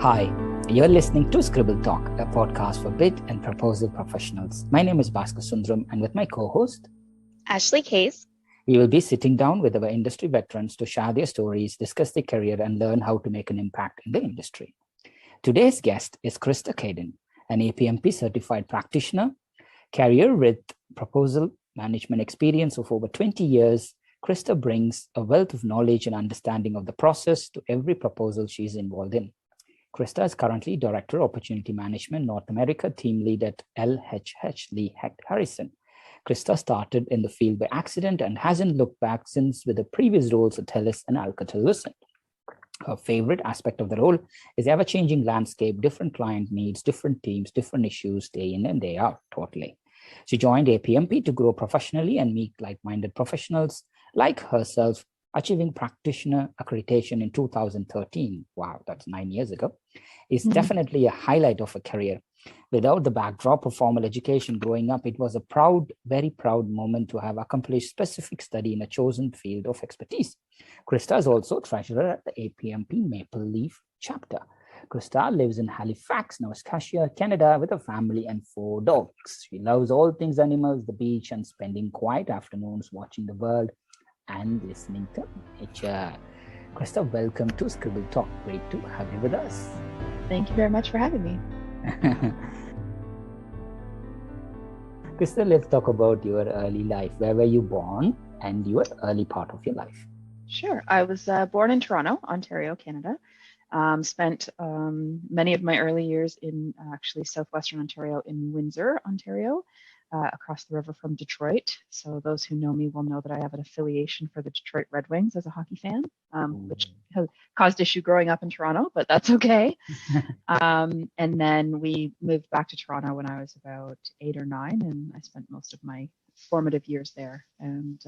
Hi, you're listening to Scribble Talk, a podcast for bid and proposal professionals. My name is Bhaskar Sundaram, and with my co-host, Ashley Case. We will be sitting down with our industry veterans to share their stories, discuss their career, and learn how to make an impact in the industry. Today's guest is Krysta Cadden, an APMP certified practitioner, career with proposal management experience of over 20 years. Krysta brings a wealth of knowledge and understanding of the process to every proposal she's involved in. Krysta is currently Director of Opportunity Management North America Team Lead at Lee Hecht Harrison. Krysta started in the field by accident and hasn't looked back since, with the previous roles at TELUS and Alcatel Lucent. Her favorite aspect of the role is ever-changing landscape, different client needs, different teams, different issues, day in and day out, totally. She joined APMP to grow professionally and meet like-minded professionals like herself, achieving Practitioner accreditation in 2013. Wow, that's 9 years ago. Is definitely a highlight of her career. Without the backdrop of formal education growing up, it was a proud, very proud moment to have accomplished specific study in a chosen field of expertise. Krysta is also treasurer at the APMP Maple Leaf Chapter. Krysta lives in Halifax, Nova Scotia, Canada, with a family and 4 dogs. She loves all things animals, the beach, and spending quiet afternoons watching the world and listening to nature. Krysta, welcome to Scribble Talk. Great to have you with us. Thank you very much for having me. Krysta, let's talk about your early life. Where were you born and your early part of your life? Sure. I was born in Toronto, Ontario, Canada. Spent many of my early years in actually southwestern Ontario, in Windsor, Ontario, across the river from Detroit. So those who know me will know that I have an affiliation for the Detroit Red Wings as a hockey fan, which has caused issue growing up in Toronto, but that's okay. And then we moved back to Toronto when I was about 8 or 9, and I spent most of my formative years there, and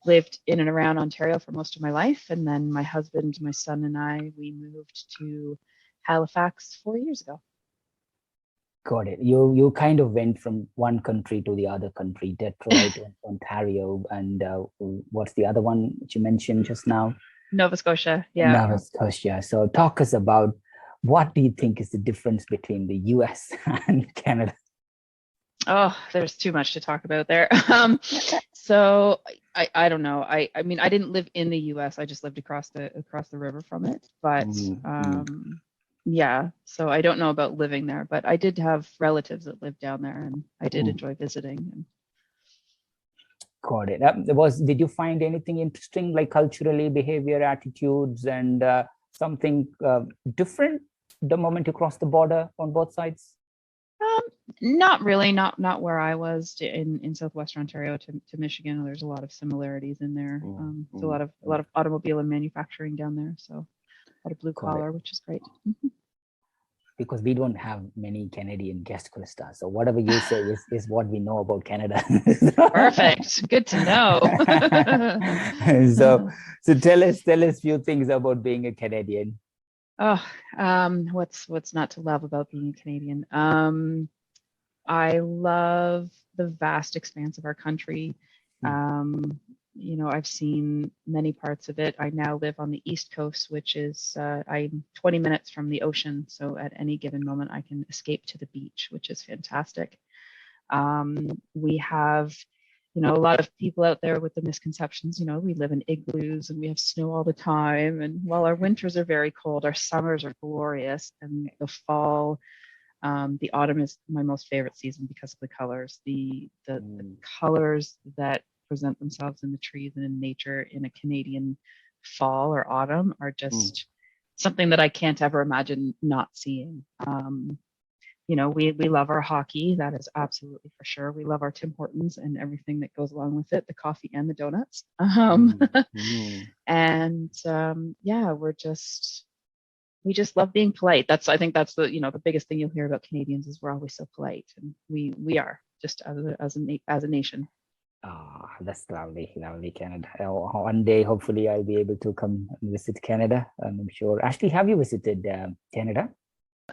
lived in and around Ontario for most of my life. And then my husband, my son, and I, we moved to Halifax 4 years ago. Got it. You kind of went from one country to the other country, Detroit, Ontario, and what's the other one that you mentioned just now? Nova Scotia, yeah. Nova Scotia. So talk us about, what do you think is the difference between the US and Canada? Oh, there's too much to talk about there. So I don't know. I mean, I didn't live in the US. I just lived across the river from it. But yeah, so I don't know about living there, but I did have relatives that lived down there, and I did enjoy visiting. Got it. Did you find anything interesting, like culturally, behavior, attitudes, and something different the moment you crossed the border on both sides? Not really. Not where I was in southwestern Ontario to Michigan. There's a lot of similarities in there. There's a lot of automobile and manufacturing down there, so a lot of blue collar, which is great. Because we don't have many Canadian guest, Krysta. So whatever you say is what we know about Canada. Perfect. Good to know. So tell us a few things about being a Canadian. Oh, what's not to love about being a Canadian? I love the vast expanse of our country. I've seen many parts of it. I now live on the East Coast, which is I'm 20 minutes from the ocean. So at any given moment, I can escape to the beach, which is fantastic. We have, a lot of people out there with the misconceptions. We live in igloos and we have snow all the time. And while our winters are very cold, our summers are glorious. And the fall, the autumn is my most favorite season because of the colors. The colors that present themselves in the trees and in nature in a Canadian fall or autumn are just something that I can't ever imagine not seeing. We love our hockey. That is absolutely for sure. We love our Tim Hortons and everything that goes along with it, the coffee and the donuts. And we just love being polite. I think that's the biggest thing you'll hear about Canadians is we're always so polite, and we are just as a nation. That's lovely, Canada. One day, hopefully, I'll be able to come and visit Canada. I'm sure. Ashley, have you visited Canada?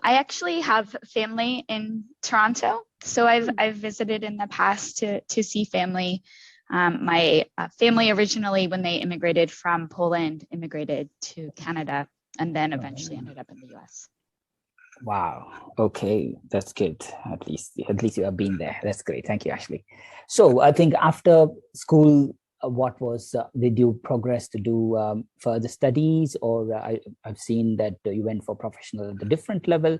I actually have family in Toronto, so I've visited in the past to see family. My family originally, when they immigrated from Poland, immigrated to Canada, and then eventually ended up in the US. Wow. Okay, that's good. At least you have been there. That's great. Thank you, Ashley. So I think after school, what was did you progress to do further studies, or I've seen that you went for professional at a different level.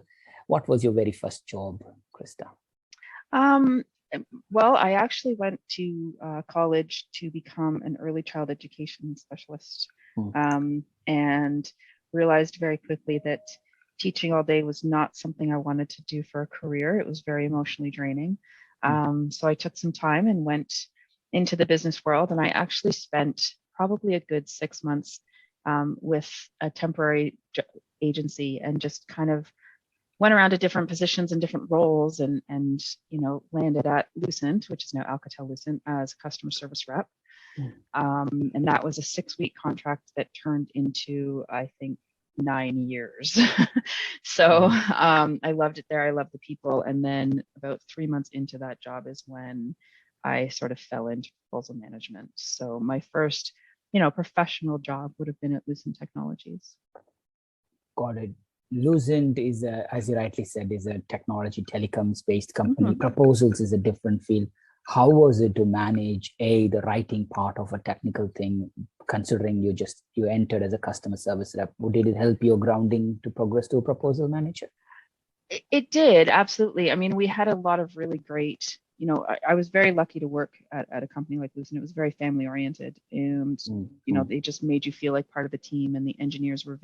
What was your very first job, Krysta? Um, well, I actually went to college to become an early child education specialist, and realized very quickly that teaching all day was not something I wanted to do for a career. It was very emotionally draining. So I took some time and went into the business world, and I actually spent probably a good 6 months with a temporary agency and just kind of went around to different positions and different roles, and landed at Lucent, which is now Alcatel Lucent, as a customer service rep. And that was a 6-week contract that turned into, I think, 9 years. So I loved it there. I loved the people. And then about 3 months into that job is when I sort of fell into proposal management. So my first, professional job would have been at Lucent Technologies. Got it. Lucent is, as you rightly said, is a technology telecoms based company. Proposals is a different field. How was it to manage the writing part of a technical thing, considering you entered as a customer service rep? Did it help your grounding to progress to a proposal manager? It did, absolutely. I mean, we had a lot of really great, I was very lucky to work at a company like Lucent. It was very family oriented, and they just made you feel like part of the team, and the engineers were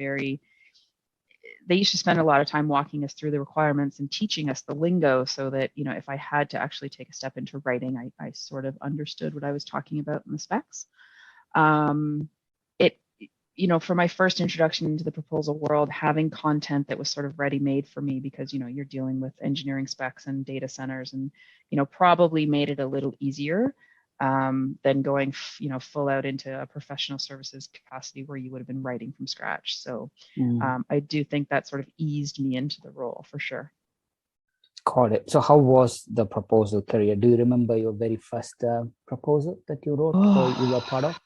they used to spend a lot of time walking us through the requirements and teaching us the lingo, so that, if I had to actually take a step into writing, I sort of understood what I was talking about in the specs. For my first introduction into the proposal world, having content that was sort of ready-made for me, because, you're dealing with engineering specs and data centers, and, probably made it a little easier than going, full out into a professional services capacity where you would have been writing from scratch. So I do think that sort of eased me into the role for sure. Got it. So how was the proposal career? Do you remember your very first proposal that you wrote or you were part of?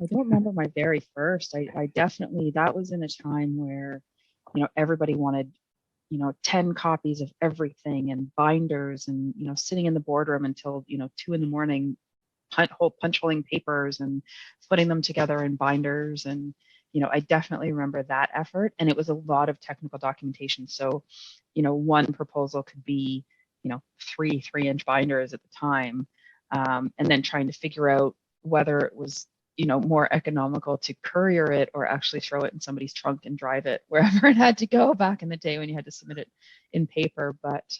I don't remember my very first. I definitely, that was in a time where, everybody wanted, 10 copies of everything and binders, and, sitting in the boardroom until, 2 a.m, punch holing papers and putting them together in binders. And, I definitely remember that effort. And it was a lot of technical documentation. So, one proposal could be, 3-inch binders at the time. And then trying to figure out whether it was, more economical to courier it or actually throw it in somebody's trunk and drive it wherever it had to go back in the day when you had to submit it in paper. But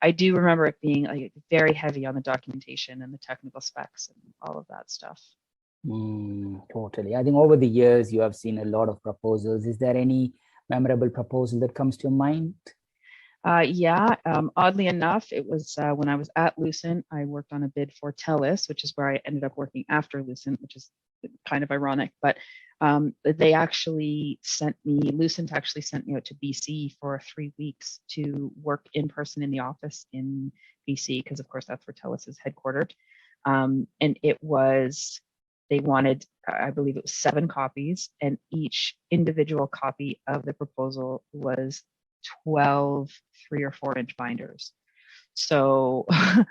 I do remember it being like very heavy on the documentation and the technical specs and all of that stuff. Totally. I think over the years, you have seen a lot of proposals. Is there any memorable proposal that comes to your mind? Oddly enough, it was when I was at Lucent, I worked on a bid for TELUS, which is where I ended up working after Lucent, which is kind of ironic. But Lucent actually sent me out to BC for 3 weeks to work in person in the office in BC, because of course that's where TELUS is headquartered. And they wanted, I believe it was 7 copies, and each individual copy of the proposal was 12 3 or 4-inch binders. So I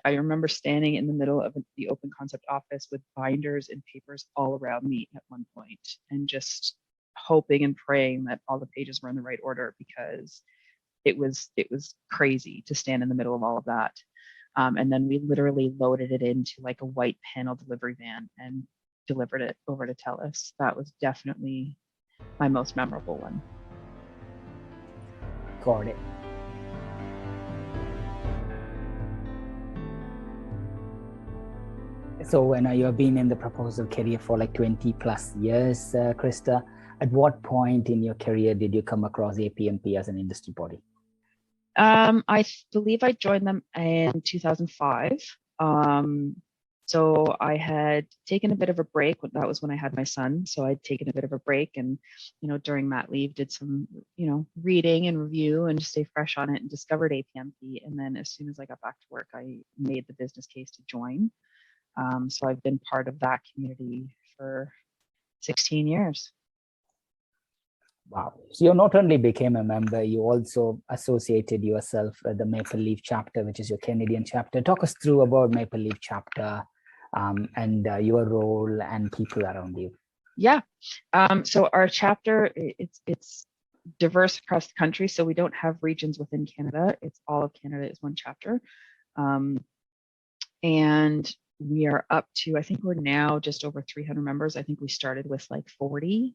remember standing in the middle of the open concept office with binders and papers all around me at one point, and just hoping and praying that all the pages were in the right order, because it was crazy to stand in the middle of all of that. And then we literally loaded it into like a white panel delivery van and delivered it over to TELUS. That was definitely my most memorable one. Got it. So when you have been in the proposal career for like 20 plus years, Krysta, at what point in your career did you come across APMP as an industry body? I believe I joined them in 2005. So I had taken a bit of a break. That was when I had my son. So I'd taken a bit of a break, and, during mat leave, did some, reading and review and just stay fresh on it, and discovered APMP. And then as soon as I got back to work, I made the business case to join. So I've been part of that community for 16 years. Wow. So you not only became a member, you also associated yourself with the Maple Leaf Chapter, which is your Canadian chapter. Talk us through about Maple Leaf Chapter and your role and people around you. Yeah. So our chapter, it's diverse across the country. So we don't have regions within Canada. It's all of Canada is one chapter. And we are up to, I think we're now just over 300 members. I think we started with like 40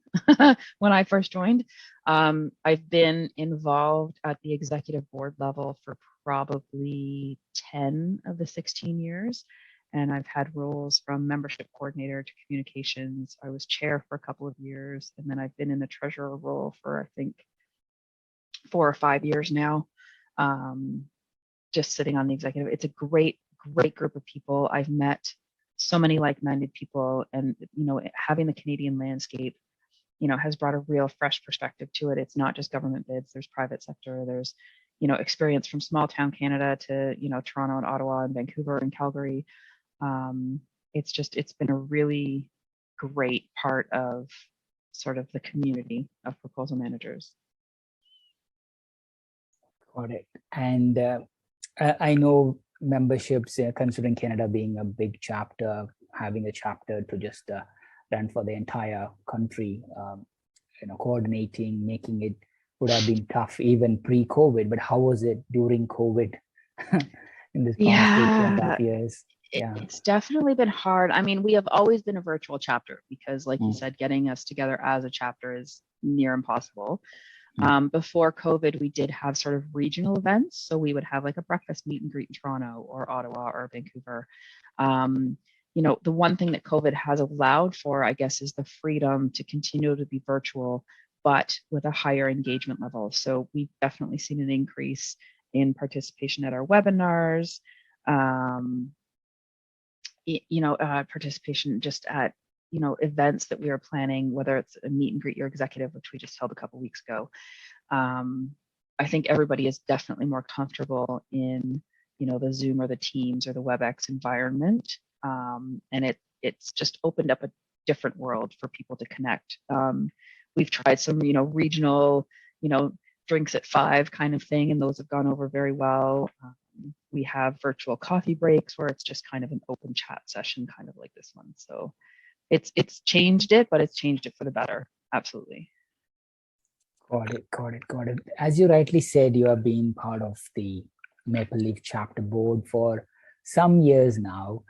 when I first joined. I've been involved at the executive board level for probably 10 of the 16 years. And I've had roles from membership coordinator to communications. I was chair for a couple of years, and then I've been in the treasurer role for, I think, 4 or 5 years now, just sitting on the executive. It's a great group of people. I've met so many like-minded people, and having the Canadian landscape, has brought a real fresh perspective to it. It's not just government bids. There's private sector. There's, experience from small town Canada to, Toronto and Ottawa and Vancouver and Calgary. It's been a really great part of sort of the community of proposal managers. Got it. And I know memberships, considering Canada being a big chapter, having a chapter to just run for the entire country, coordinating, making it would have been tough even pre-COVID. But how was it during COVID in this past 8.5 years? It's definitely been hard. I mean, we have always been a virtual chapter because, like you said, getting us together as a chapter is near impossible. Before COVID, we did have sort of regional events. So we would have like a breakfast meet and greet in Toronto or Ottawa or Vancouver. The one thing that COVID has allowed for, I guess, is the freedom to continue to be virtual, but with a higher engagement level. So we've definitely seen an increase in participation at our webinars, participation just at events that we are planning, whether it's a meet and greet your executive, which we just held a couple of weeks ago. I think everybody is definitely more comfortable in, the Zoom or the Teams or the WebEx environment. And it's just opened up a different world for people to connect. We've tried some, regional, drinks at 5 kind of thing, and those have gone over very well. We have virtual coffee breaks where it's just kind of an open chat session, kind of like this one. So it's changed it, but it's changed it for the better. Absolutely. Got it. As you rightly said, you have been part of the Maple Leaf Chapter board for some years now.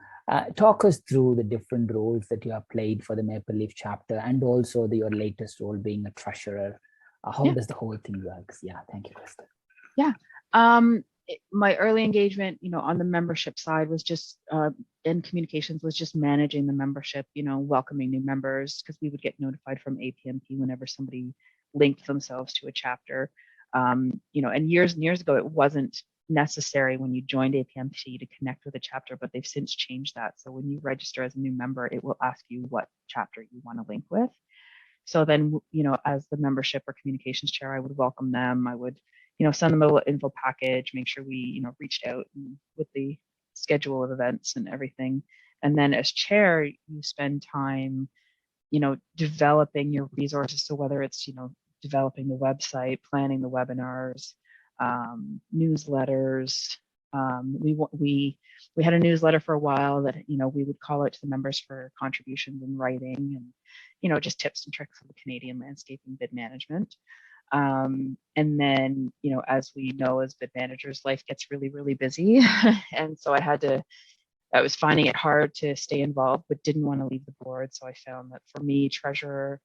Talk us through the different roles that you have played for the Maple Leaf Chapter, and also your latest role being a treasurer. How does the whole thing work? Yeah, thank you, Krysta. Yeah. My early engagement, on the membership side was just in communications was just managing the membership, welcoming new members, because we would get notified from APMP whenever somebody linked themselves to a chapter. And years and years ago, it wasn't necessary when you joined APMP to connect with a chapter, but they've since changed that. So when you register as a new member, it will ask you what chapter you want to link with. So then, as the membership or communications chair, I would welcome them. I would send them a little info package, make sure we, reached out with the schedule of events and everything. And then as chair, you spend time, developing your resources. So whether it's, developing the website, planning the webinars, newsletters. We had a newsletter for a while that, we would call out to the members for contributions in writing and, just tips and tricks of the Canadian landscape and bid management. And then, as we know, as bid managers, life gets really, really busy. And so I was finding it hard to stay involved, but didn't want to leave the board. So I found that for me, treasurer,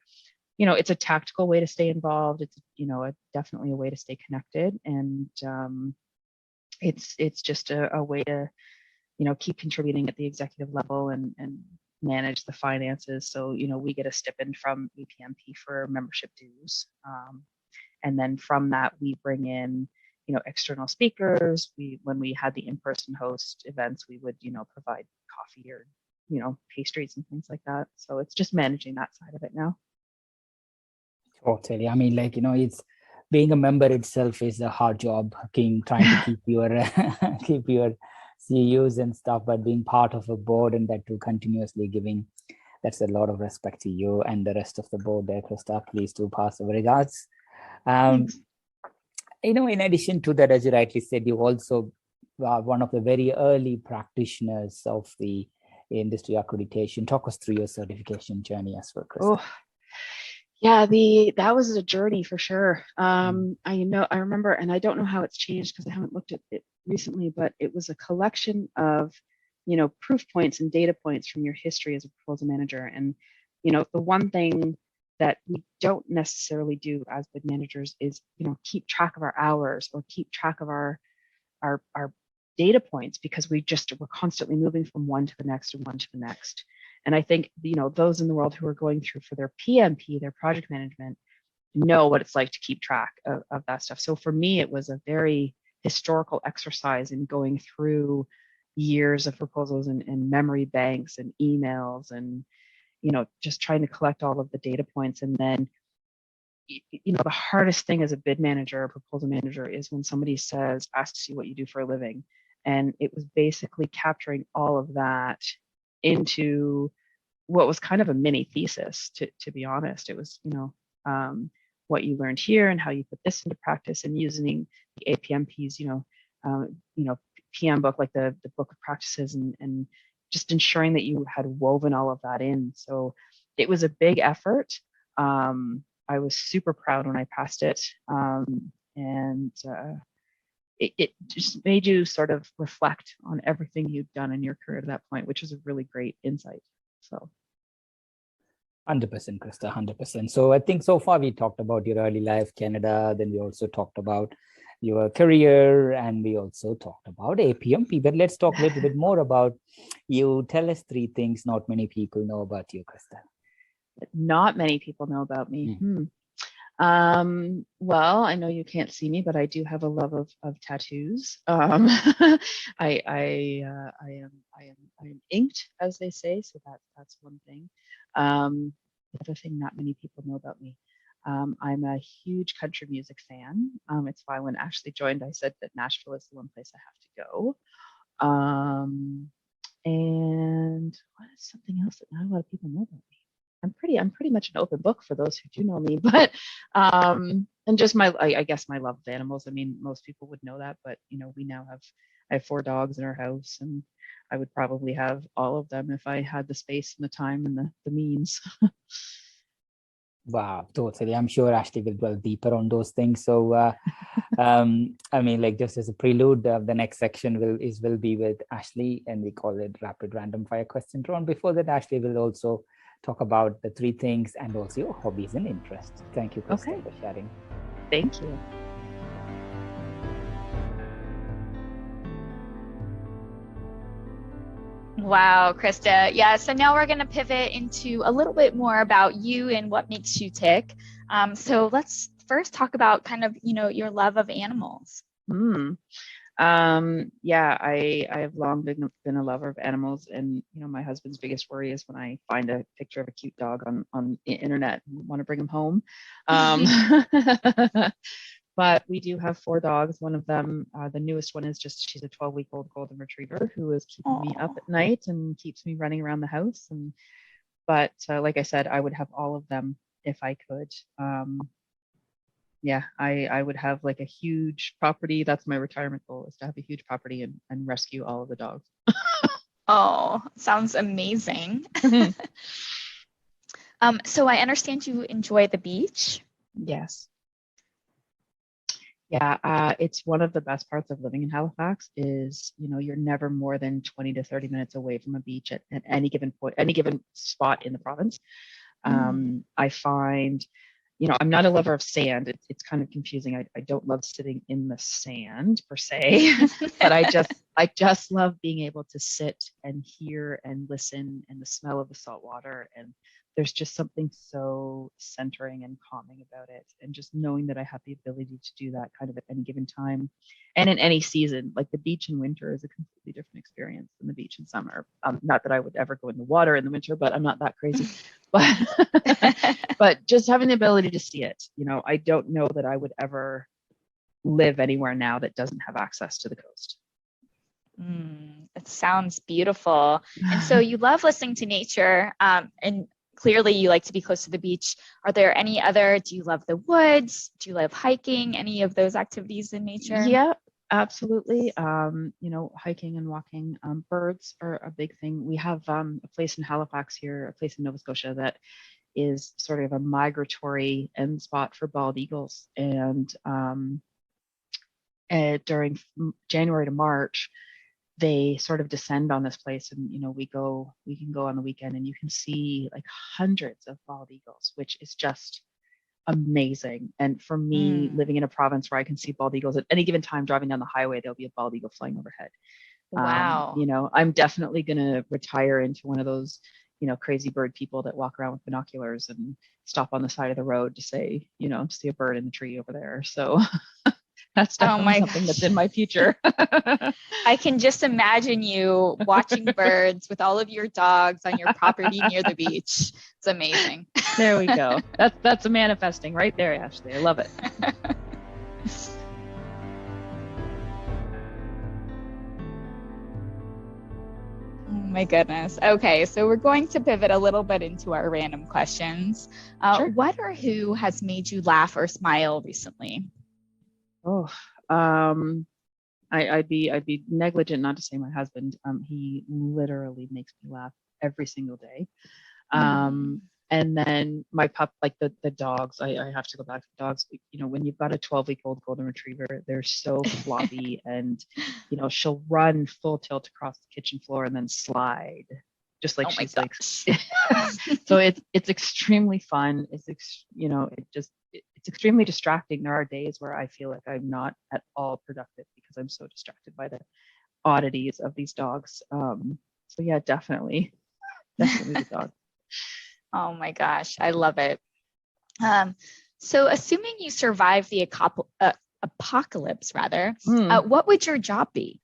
it's a tactical way to stay involved. It's, definitely a way to stay connected. And it's just a way to, keep contributing at the executive level and manage the finances. So, we get a stipend from APMP for membership dues. And then from that, we bring in, external speakers. When we had the in-person host events, we would, provide coffee or, pastries and things like that. So it's just managing that side of it now. Totally. I mean, it's being a member itself is a hard job, trying to keep your CEUs and stuff, but being part of a board and that too continuously giving That's a lot of respect to you and the rest of the board there, Krysta. Please do pass our regards. In addition to that, as you rightly said, you also are one of the very early practitioners of the industry accreditation. Talk us through your certification journey as well, Krysta. Oh, yeah, that was a journey for sure. I remember, and I don't know how it's changed because I haven't looked at it recently, but it was a collection of, proof points and data points from your history as a proposal manager. And, the one thing that we don't necessarily do as bid managers is, keep track of our hours or keep track of our data points, because we're constantly moving from one to the next and one to the next. And I think, those in the world who are going through for their PMP, their project management, know what it's like to keep track of that stuff. So for me, it was a very historical exercise in going through years of proposals and memory banks and emails and, just trying to collect all of the data points. And then, the hardest thing as a bid manager or proposal manager is when somebody asks you what you do for a living. And it was basically capturing all of that into what was kind of a mini thesis, to be honest. It was, what you learned here and how you put this into practice, and using the APMP's, PM book, like the book of practices, and just ensuring that you had woven all of that in. So it was a big effort. I was super proud when I passed it. It just made you sort of reflect on everything you've done in your career to that point, which was a really great insight. So 100%, Krysta, 100%. So I think so far we talked about your early life, Canada, then we also talked about your career, and we also talked about APMP. But let's talk a little bit more about you. Tell us 3 things not many people know about you, Krysta. Not many people know about me. Well, I know you can't see me, but I do have a love of tattoos. I am inked, as they say, so that's one thing. The other thing not many people know about me. I'm a huge country music fan. It's why when Ashley joined, I said that Nashville is the one place I have to go. And what is something else that not a lot of people know about me? I'm pretty much an open book for those who do know me, but and just I guess my love of animals. I mean, most people would know that, but I have 4 dogs in our house, and I would probably have all of them if I had the space and the time and the means. Wow, totally. I'm sure Ashley will dwell deeper on those things. So, I mean, like just as a prelude, the next section will be with Ashley, and we call it rapid random fire question round. Before that, Ashley will also talk about the 3 things and also your hobbies and interests. Thank you, Krysta, for sharing. Thank you. Wow, Krysta. Yeah, so now we're going to pivot into a little bit more about you and what makes you tick. So let's first talk about kind of, your love of animals. Yeah, I have long been a lover of animals, and my husband's biggest worry is when I find a picture of a cute dog on the internet and want to bring him home. But we do have 4 dogs. One of them, the newest one, she's a 12-week-old golden retriever who is keeping me up at night and keeps me running around the house. But like I said, I would have all of them if I could. Yeah, I would have like a huge property. That's my retirement goal, is to have a huge property and rescue all of the dogs. Oh, sounds amazing. So I understand you enjoy the beach. Yes. Yeah, it's one of the best parts of living in Halifax is, you're never more than 20 to 30 minutes away from a beach at any given point, any given spot in the province. I find, I'm not a lover of sand. It's kind of confusing. I don't love sitting in the sand per se, but I just love being able to sit and hear and listen, and the smell of the salt water. And there's just something so centering and calming about it. And just knowing that I have the ability to do that kind of at any given time and in any season. Like the beach in winter is a completely different experience than the beach in summer. Not that I would ever go in the water in the winter, but I'm not that crazy. But just having the ability to see it, I don't know that I would ever live anywhere now that doesn't have access to the coast. It sounds beautiful. And so you love listening to nature, and clearly you like to be close to the beach. Are there any other, do you love the woods? Do you love hiking? Any of those activities in nature? Yeah, absolutely. Hiking and walking. Birds are a big thing. We have a place in Halifax here, a place in Nova Scotia that is sort of a migratory end spot for bald eagles. And during January to March, they sort of descend on this place, and we can go on the weekend and you can see like hundreds of bald eagles, which is just amazing. And for me, living in a province where I can see bald eagles at any given time, driving down the highway, there'll be a bald eagle flying overhead. Wow. I'm definitely going to retire into one of those, crazy bird people that walk around with binoculars and stop on the side of the road to say, see a bird in the tree over there. So that's definitely something that's in my future. I can just imagine you watching birds with all of your dogs on your property near the beach. It's amazing. There we go. That's a manifesting right there, Ashley. I love it. Oh my goodness. Okay, so we're going to pivot a little bit into our random questions. Sure. What or who has made you laugh or smile recently? Oh, I'd be negligent not to say my husband. He literally makes me laugh every single day. And then my pup, like the dogs, I have to go back to the dogs. When you've got a 12-week-old golden retriever, they're so floppy, and she'll run full tilt across the kitchen floor and then slide, just like she's like. So it's extremely fun. It's extremely distracting. There are days where I feel like I'm not at all productive because I'm so distracted by the oddities of these dogs. So yeah, definitely the dog. Oh my gosh, I love it. So assuming you survive the apocalypse, rather, what would your job be?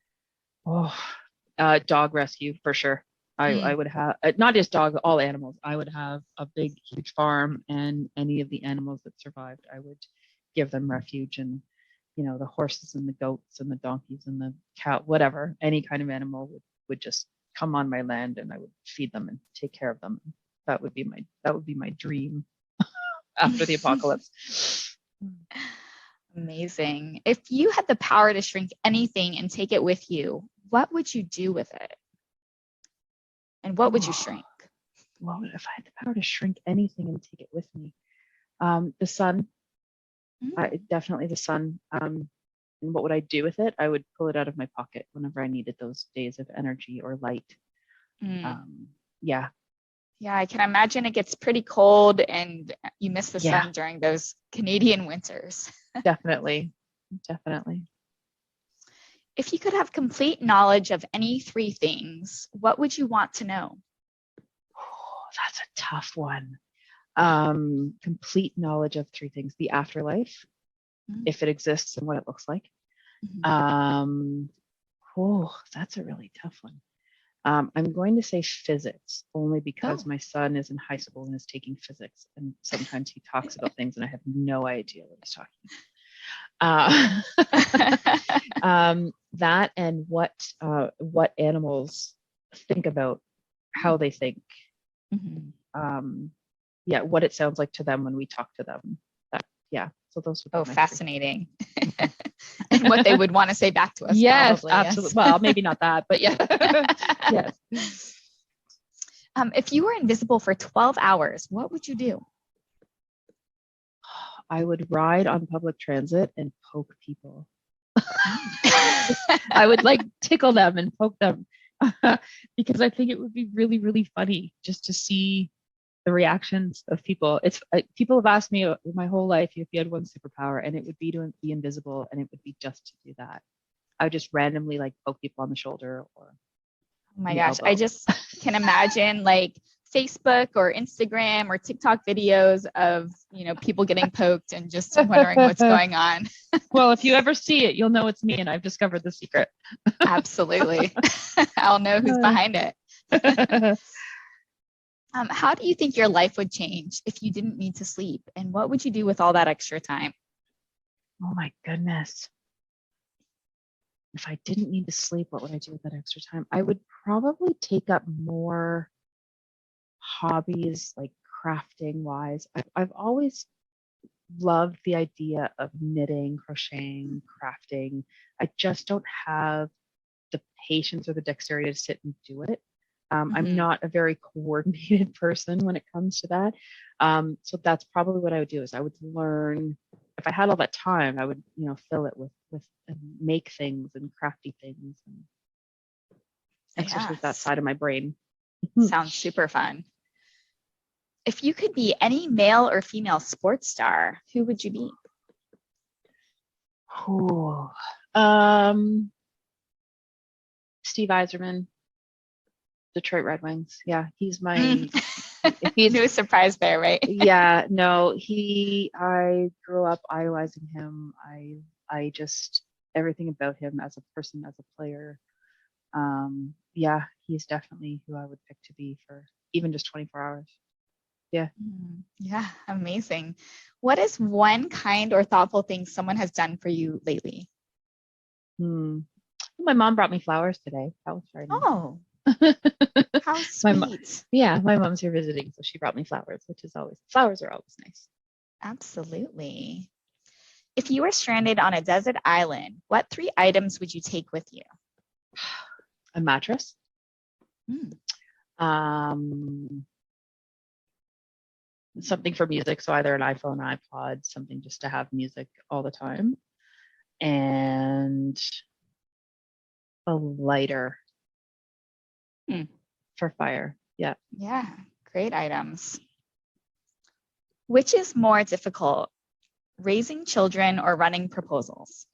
Dog rescue for sure. I would have, not just dogs, all animals. I would have a big, huge farm, and any of the animals that survived, I would give them refuge. And, the horses and the goats and the donkeys and the cow, whatever, any kind of animal would just come on my land, and I would feed them and take care of them. That would be my dream after the apocalypse. Amazing. If you had the power to shrink anything and take it with you, what would you do with it? And what would you shrink? Well, if I had the power to shrink anything and take it with me, the sun. Definitely the sun. And what would I do with it? I would pull it out of my pocket whenever I needed those days of energy or light. Yeah, I can imagine it gets pretty cold and you miss the sun during those Canadian winters. Definitely. If you could have complete knowledge of any three things, what would you want to know? Oh, that's a tough one. Complete knowledge of three things: the afterlife, if it exists and what it looks like. That's a really tough one. I'm going to say physics, only because my son is in high school and is taking physics, and sometimes he talks about things and I have no idea what he's talking about. That, and what animals think about how they think. What it sounds like to them when we talk to them. So those would be fascinating. And what they would want to say back to us. Yes, probably, absolutely. Yes. Well, maybe not that, but yeah. Yes. If you were invisible for 12 hours, what would you do? I would ride on public transit and poke people. I would tickle them and poke them because I think it would be really, really funny just to see the reactions of people. People have asked me my whole life if you had one superpower, and it would be to be invisible, and it would be just to do that. I would just randomly poke people on the shoulder or. Oh my gosh, elbow. I just can imagine Facebook or Instagram or TikTok videos of people getting poked and just wondering what's going on. Well, if you ever see it, you'll know it's me, and I've discovered the secret. Absolutely. I'll know who's behind it. How do you think your life would change if you didn't need to sleep? And what would you do with all that extra time? Oh my goodness. if I didn't need to sleep, what would I do with that extra time? I would probably take up more hobbies, like crafting wise. I've always loved the idea of knitting, crocheting, crafting. I just don't have the patience or the dexterity to sit and do it. I'm not a very coordinated person when it comes to that. So that's probably what I would do is I would learn. If I had all that time, I would, fill it with and make things and crafty things and exercise that side of my brain. Sounds super fun. If you could be any male or female sports star, who would you be? Ooh. Steve Yzerman, Detroit Red Wings. Yeah, he's my. He's, no surprise there, right? Yeah, no, I grew up idolizing him. I just everything about him as a person, as a player. Yeah, he's definitely who I would pick to be for even just 24 hours. Yeah. Yeah, amazing. What is one kind or thoughtful thing someone has done for you lately? My mom brought me flowers today. That was very nice. Oh, how sweet. My mom's here visiting, so she brought me flowers, flowers are always nice. Absolutely. If you were stranded on a desert island, what 3 items would you take with you? A mattress. Something for music, so either an iPhone, iPod, something just to have music all the time, and a lighter for fire. Yeah, great items. Which is more difficult, raising children or running proposals?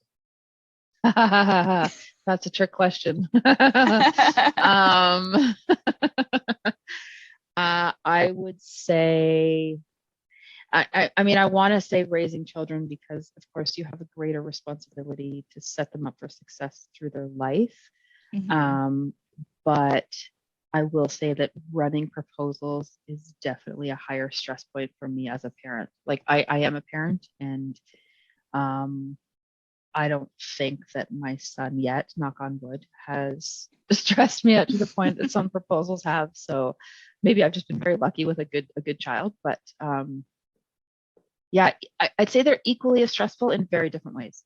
That's a trick question. I would say, I mean, I want to say raising children because, of course, you have a greater responsibility to set them up for success through their life. But I will say that running proposals is definitely a higher stress point for me as a parent. Like I am a parent, and I don't think that my son yet, knock on wood, has stressed me out to the point that some proposals have. So maybe I've just been very lucky with a good child. But yeah, I'd say they're equally as stressful in very different ways.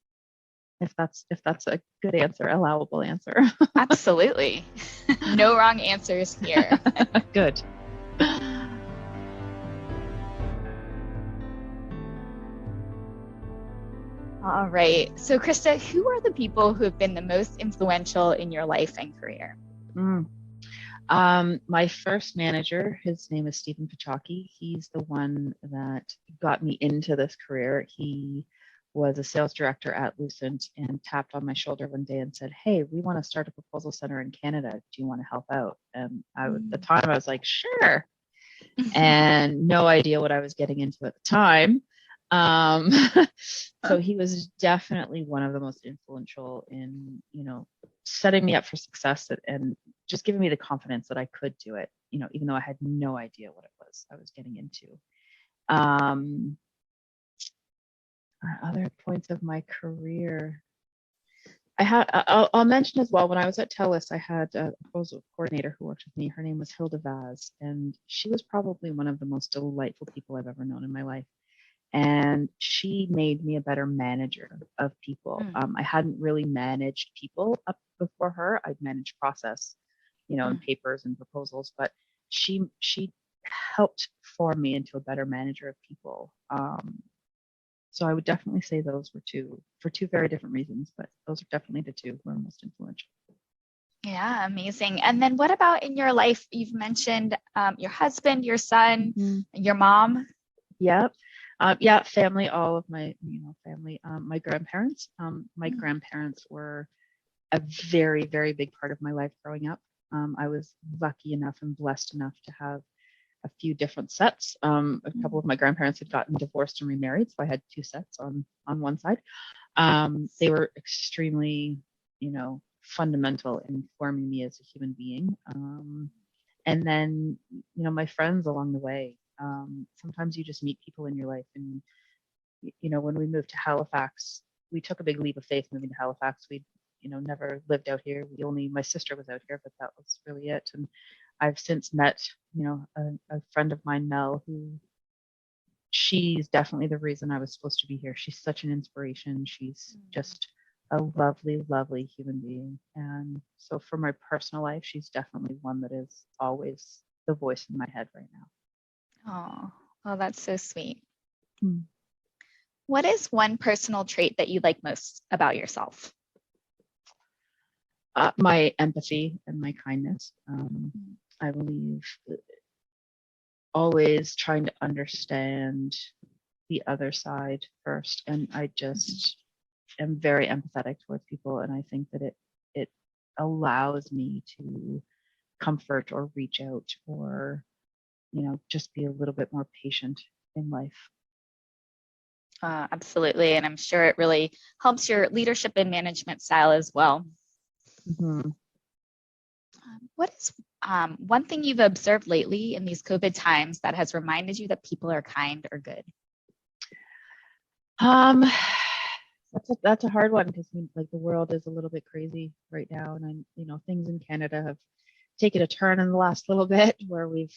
If that's a good answer, allowable answer. Absolutely. No wrong answers here. Good. All right. So, Krysta, who are the people who have been the most influential in your life and career? My first manager, his name is Stephen Pachaki. He's the one that got me into this career. He was a sales director at Lucent and tapped on my shoulder one day and said, "Hey, we want to start a proposal center in Canada. Do you want to help out?" And at the time I was like, "Sure," and no idea what I was getting into at the time. So he was definitely one of the most influential in, setting me up for success and just giving me the confidence that I could do it, even though I had no idea what it was I was getting into. Other points of my career, I'll mention as well, when I was at TELUS, I had a proposal coordinator who worked with me. Her name was Hilda Vaz, and she was probably one of the most delightful people I've ever known in my life. And she made me a better manager of people. I hadn't really managed people up before her. I'd managed process, and papers and proposals, but she helped form me into a better manager of people. So I would definitely say those were for two very different reasons, but those are definitely the two who are most influential. Yeah, amazing. And then what about in your life? You've mentioned your husband, your son, your mom. Yep. Family, all of my, family, my grandparents. My grandparents were a very, very big part of my life growing up. I was lucky enough and blessed enough to have a few different sets. A couple of my grandparents had gotten divorced and remarried, so I had 2 sets on one side. They were extremely, fundamental in forming me as a human being. And then, my friends along the way. Sometimes you just meet people in your life, and when we moved to Halifax, we took a big leap of faith moving to Halifax. We'd never lived out here. My sister was out here, but that was really it. And I've since met, a friend of mine, Mel, who she's definitely the reason I was supposed to be here. She's such an inspiration. She's just a lovely, lovely human being. And so for my personal life, she's definitely one that is always the voice in my head right now. Oh, that's so sweet. Hmm. What is one personal trait that you like most about yourself? My empathy and my kindness. I believe always trying to understand the other side first. And I just am very empathetic towards people. And I think that it allows me to comfort or reach out or, just be a little bit more patient in life. Absolutely. And I'm sure it really helps your leadership and management style as well. Mm-hmm. What is one thing you've observed lately in these COVID times that has reminded you that people are kind or good? That's a hard one because like the world is a little bit crazy right now, and things in Canada have taken a turn in the last little bit where we've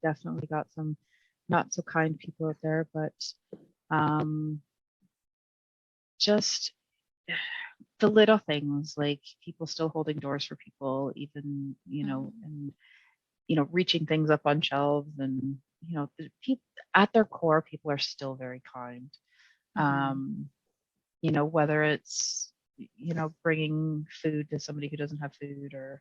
definitely got some not so kind people out there, but just the little things like people still holding doors for people, even and reaching things up on shelves, and at their core, people are still very kind. Whether it's bringing food to somebody who doesn't have food, or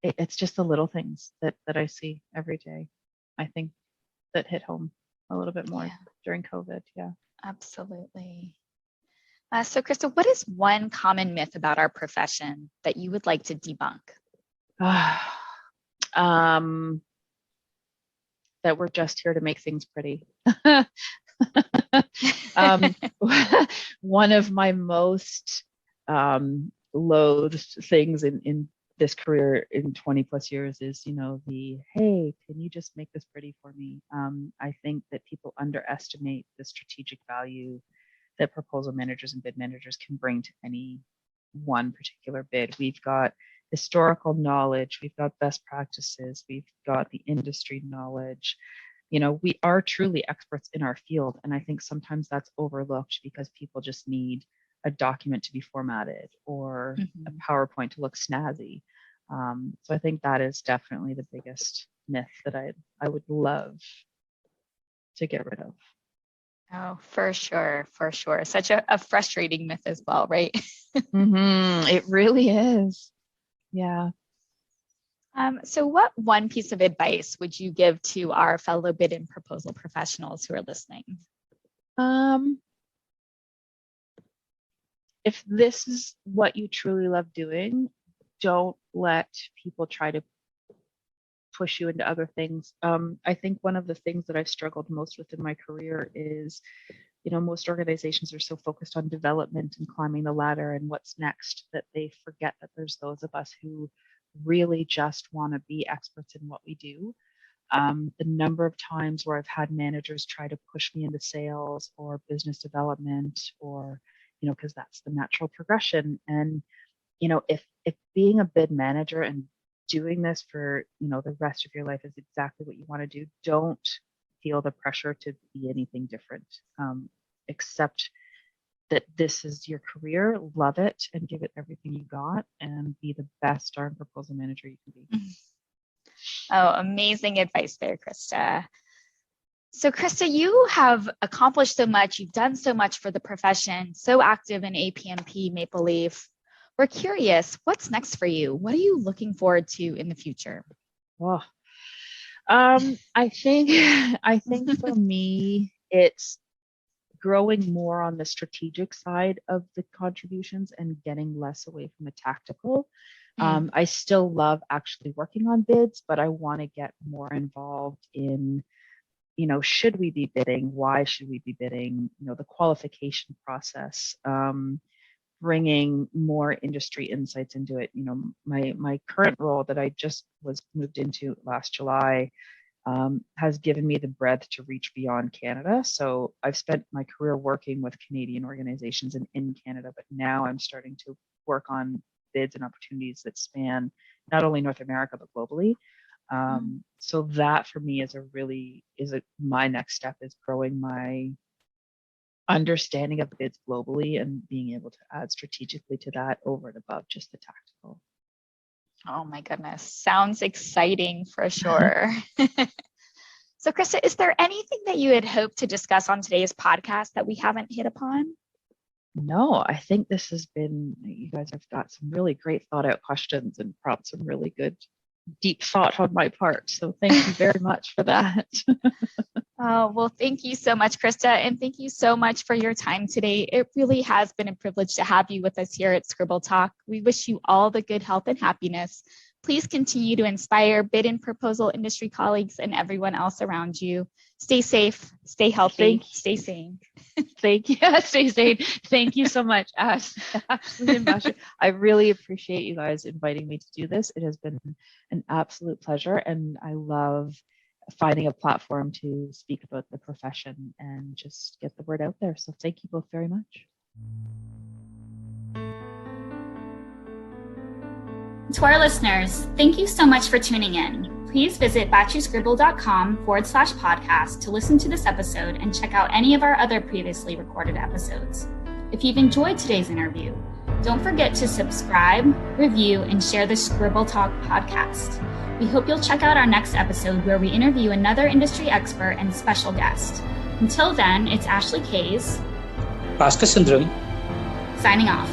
it's just the little things that I see every day, I think, that hit home a little bit more during COVID. Yeah, absolutely. So Krysta, what is one common myth about our profession that you would like to debunk? That we're just here to make things pretty. One of my most loathed things in this career in 20 plus years is, hey, can you just make this pretty for me? I think that people underestimate the strategic value that proposal managers and bid managers can bring to any one particular bid. We've got historical knowledge, we've got best practices, we've got the industry knowledge. We are truly experts in our field. And I think sometimes that's overlooked because people just need a document to be formatted or a PowerPoint to look snazzy. So I think that is definitely the biggest myth that I would love to get rid of. Oh, for sure, for sure. Such a frustrating myth as well, right? It really is. Yeah. So what one piece of advice would you give to our fellow bid and proposal professionals who are listening? If this is what you truly love doing, don't let people try to push you into other things. I think one of the things that I've struggled most with in my career is, most organizations are so focused on development and climbing the ladder and what's next that they forget that there's those of us who really just want to be experts in what we do. The number of times where I've had managers try to push me into sales or business development, or, because that's the natural progression. And, if being a bid manager and doing this for, the rest of your life is exactly what you want to do, don't feel the pressure to be anything different. Accept that this is your career, love it, and give it everything you got, and be the best darn proposal manager you can be. Oh, amazing advice there, Krysta. So Krysta, you have accomplished so much, you've done so much for the profession, so active in APMP Maple Leaf. We're curious, what's next for you? What are you looking forward to in the future? Oh, I think for me, it's growing more on the strategic side of the contributions and getting less away from the tactical. I still love actually working on bids, but I want to get more involved in, should we be bidding? Why should we be bidding? The qualification process, bringing more industry insights into it. My current role that I just was moved into last July, has given me the breadth to reach beyond Canada. So I've spent my career working with Canadian organizations and in Canada, but now I'm starting to work on bids and opportunities that span not only North America, but globally. So that for me my next step is growing my understanding of bids globally and being able to add strategically to that over and above just the tactical. Oh my goodness. Sounds exciting for sure. So Krysta, is there anything that you had hoped to discuss on today's podcast that we haven't hit upon? No, I think this has been, you guys have got some really great thought out questions and prompts some really good deep thought on my part. So thank you very much for that. Oh, well, thank you so much, Krysta. And thank you so much for your time today. It really has been a privilege to have you with us here at Scribble Talk. We wish you all the good health and happiness. Please continue to inspire bid and proposal industry colleagues and everyone else around you. Stay safe, stay healthy, stay sane. Thank you. Stay sane. Thank you so much, Ashley. I really appreciate you guys inviting me to do this. It has been an absolute pleasure, and I love finding a platform to speak about the profession and just get the word out there. So thank you both very much. To our listeners, thank you so much for tuning in. Please visit batchyscribble.com/podcast to listen to this episode and check out any of our other previously recorded episodes. If you've enjoyed today's interview, don't forget to subscribe, review, and share the Scribble Talk podcast. We hope you'll check out our next episode where we interview another industry expert and special guest. Until then, it's Ashley Kays, Bhaskar Sundram, signing off.